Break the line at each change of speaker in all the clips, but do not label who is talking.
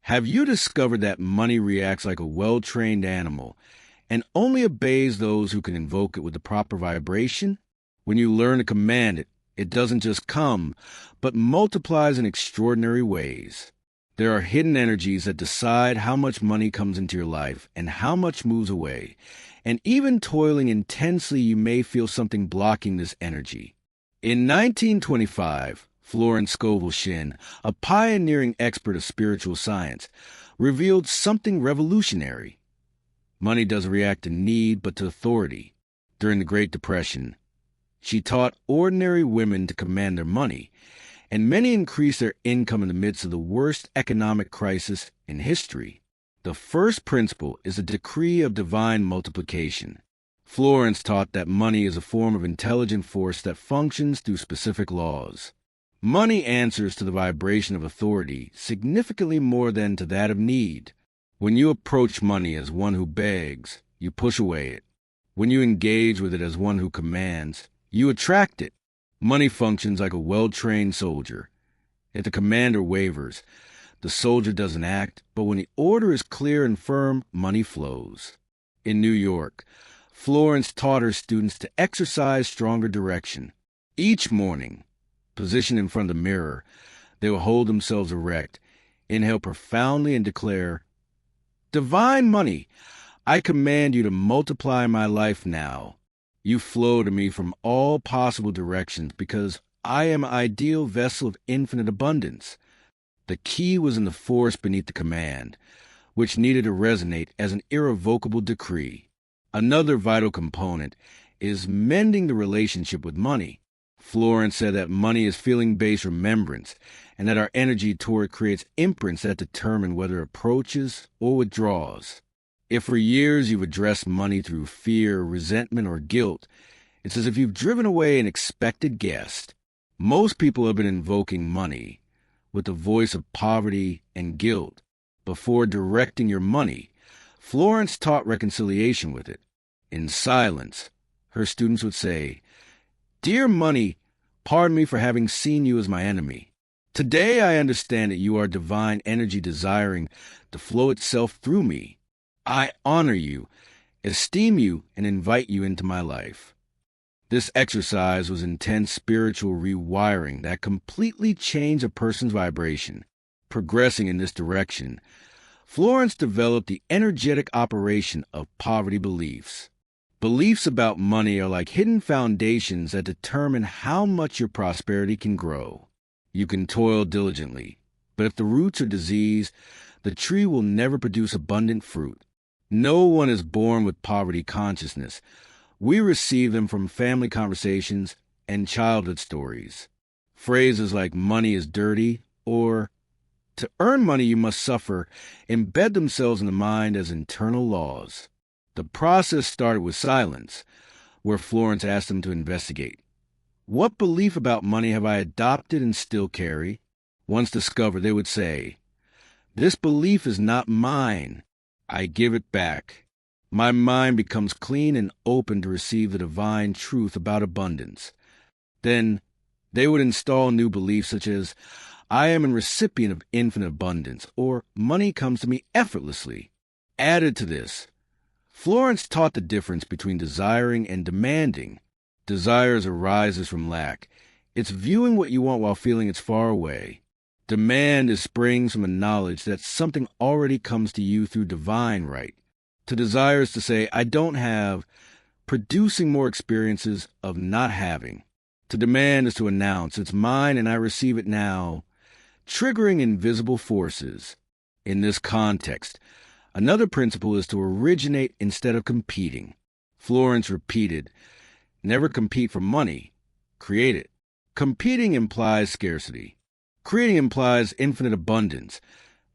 Have you discovered that money reacts like a well-trained animal and only obeys those who can invoke it with the proper vibration? When you learn to command it, it doesn't just come, but multiplies in extraordinary ways. There are hidden energies that decide how much money comes into your life and how much moves away. And even toiling intensely, you may feel something blocking this energy. In 1925, Florence Scovel Shinn, a pioneering expert of spiritual science, revealed something revolutionary. Money doesn't react to need, but to authority. During the Great Depression, she taught ordinary women to command their money, and many increased their income in the midst of the worst economic crisis in history. The first principle is a decree of divine multiplication. Florence taught that money is a form of intelligent force that functions through specific laws. Money answers to the vibration of authority significantly more than to that of need. When you approach money as one who begs, you push away it. When you engage with it as one who commands, you attract it. Money functions like a well-trained soldier. If the commander wavers, the soldier doesn't act, but when the order is clear and firm, money flows. In New York, Florence taught her students to exercise stronger direction. Each morning, positioned in front of the mirror, they will hold themselves erect, inhale profoundly and declare, "Divine money, I command you to multiply my life now. You flow to me from all possible directions because I am an ideal vessel of infinite abundance." The key was in the force beneath the command, which needed to resonate as an irrevocable decree. Another vital component is mending the relationship with money. Florence said that money is feeling-based remembrance, and that our energy toward it creates imprints that determine whether it approaches or withdraws. If for years you've addressed money through fear, resentment, or guilt, it's as if you've driven away an expected guest. Most people have been invoking money with the voice of poverty and guilt. Before directing your money, Florence taught reconciliation with it. In silence, her students would say, "Dear money, pardon me for having seen you as my enemy. Today I understand that you are divine energy desiring to flow itself through me. I honor you, esteem you, and invite you into my life." This exercise was intense spiritual rewiring that completely changed a person's vibration. Progressing in this direction, Florence developed the energetic operation of poverty beliefs. Beliefs about money are like hidden foundations that determine how much your prosperity can grow. You can toil diligently, but if the roots are diseased, the tree will never produce abundant fruit. No one is born with poverty consciousness. We receive them from family conversations and childhood stories. Phrases like "money is dirty" or "to earn money you must suffer" embed themselves in the mind as internal laws. The process started with silence, where Florence asked them to investigate. What belief about money have I adopted and still carry? Once discovered, they would say, "This belief is not mine. I give it back." My mind becomes clean and open to receive the divine truth about abundance. Then they would install new beliefs such as, "I am a recipient of infinite abundance," or "money comes to me effortlessly." Added to this, Florence taught the difference between desiring and demanding. Desires arises from lack. It's viewing what you want while feeling it's far away. Demand springs from a knowledge that something already comes to you through divine right. To desire is to say, "I don't have," producing more experiences of not having. To demand is to announce, "It's mine and I receive it now," triggering invisible forces. In this context, another principle is to originate instead of competing. Florence repeated, "Never compete for money, create it." Competing implies scarcity. Creating implies infinite abundance,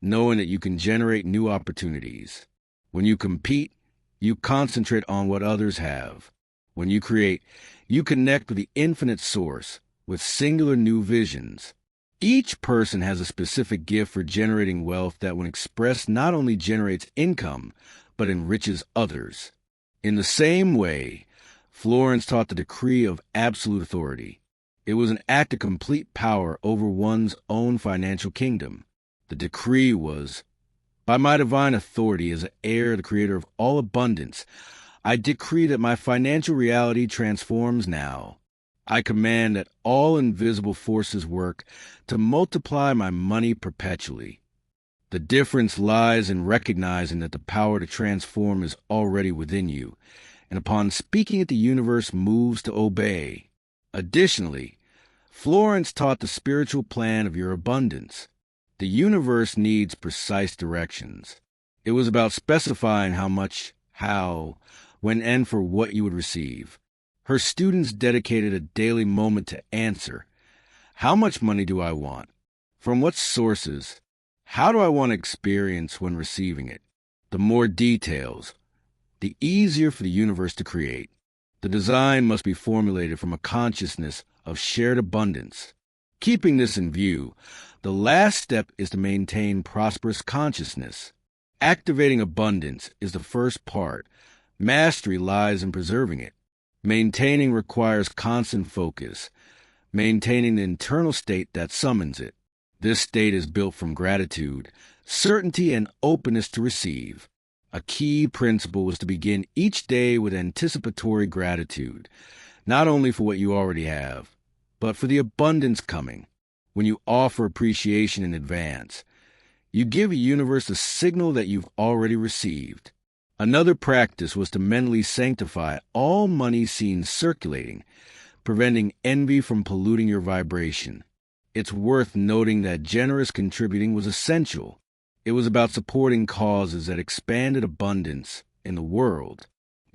knowing that you can generate new opportunities. When you compete, you concentrate on what others have. When you create, you connect with the infinite source, with singular new visions. Each person has a specific gift for generating wealth that, when expressed, not only generates income, but enriches others. In the same way, Florence taught the decree of absolute authority. It was an act of complete power over one's own financial kingdom. The decree was, By my divine authority as heir, the creator of all abundance, I decree that my financial reality transforms now. I command that all invisible forces work to multiply my money perpetually. The difference lies in recognizing that the power to transform is already within you, and upon speaking it, the universe moves to obey. Additionally, Florence taught the spiritual plan of your abundance. The universe needs precise directions. It was about specifying how much, how, when, and for what you would receive. Her students dedicated a daily moment to answer, how much money do I want? From what sources? How do I want to experience when receiving it? The more details, the easier for the universe to create. The design must be formulated from a consciousness of shared abundance. Keeping this in view, the last step is to maintain prosperous consciousness. Activating abundance is the first part. Mastery lies in preserving it. Maintaining requires constant focus, maintaining the internal state that summons it. This state is built from gratitude, certainty, and openness to receive. A key principle is to begin each day with anticipatory gratitude, not only for what you already have, but for the abundance coming. When you offer appreciation in advance, you give the universe a signal that you've already received. Another practice was to mentally sanctify all money seen circulating, preventing envy from polluting your vibration. It's worth noting that generous contributing was essential. It was about supporting causes that expanded abundance in the world.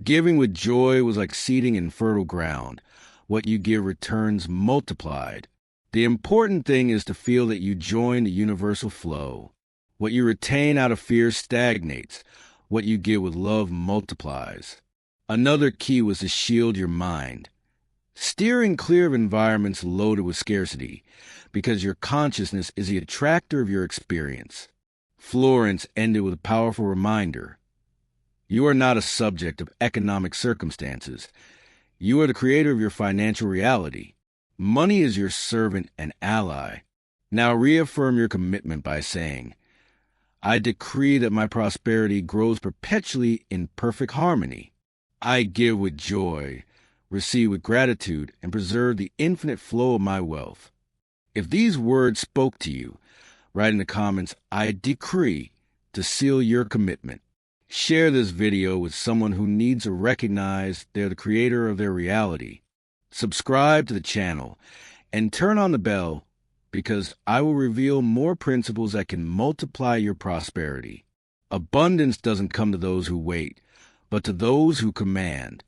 Giving with joy was like seeding in fertile ground. What you give returns multiplied. The important thing is to feel that you join the universal flow. What you retain out of fear stagnates. What you give with love multiplies. Another key was to shield your mind. Steering clear of environments loaded with scarcity, because your consciousness is the attractor of your experience. Florence ended with a powerful reminder. You are not a subject of economic circumstances. You are the creator of your financial reality. Money is your servant and ally. Now reaffirm your commitment by saying, I decree that my prosperity grows perpetually in perfect harmony. I give with joy, receive with gratitude, and preserve the infinite flow of my wealth. If these words spoke to you, write in the comments, I decree, to seal your commitment. Share this video with someone who needs to recognize they're the creator of their reality. Subscribe to the channel and turn on the bell, because I will reveal more principles that can multiply your prosperity. Abundance doesn't come to those who wait, but to those who command.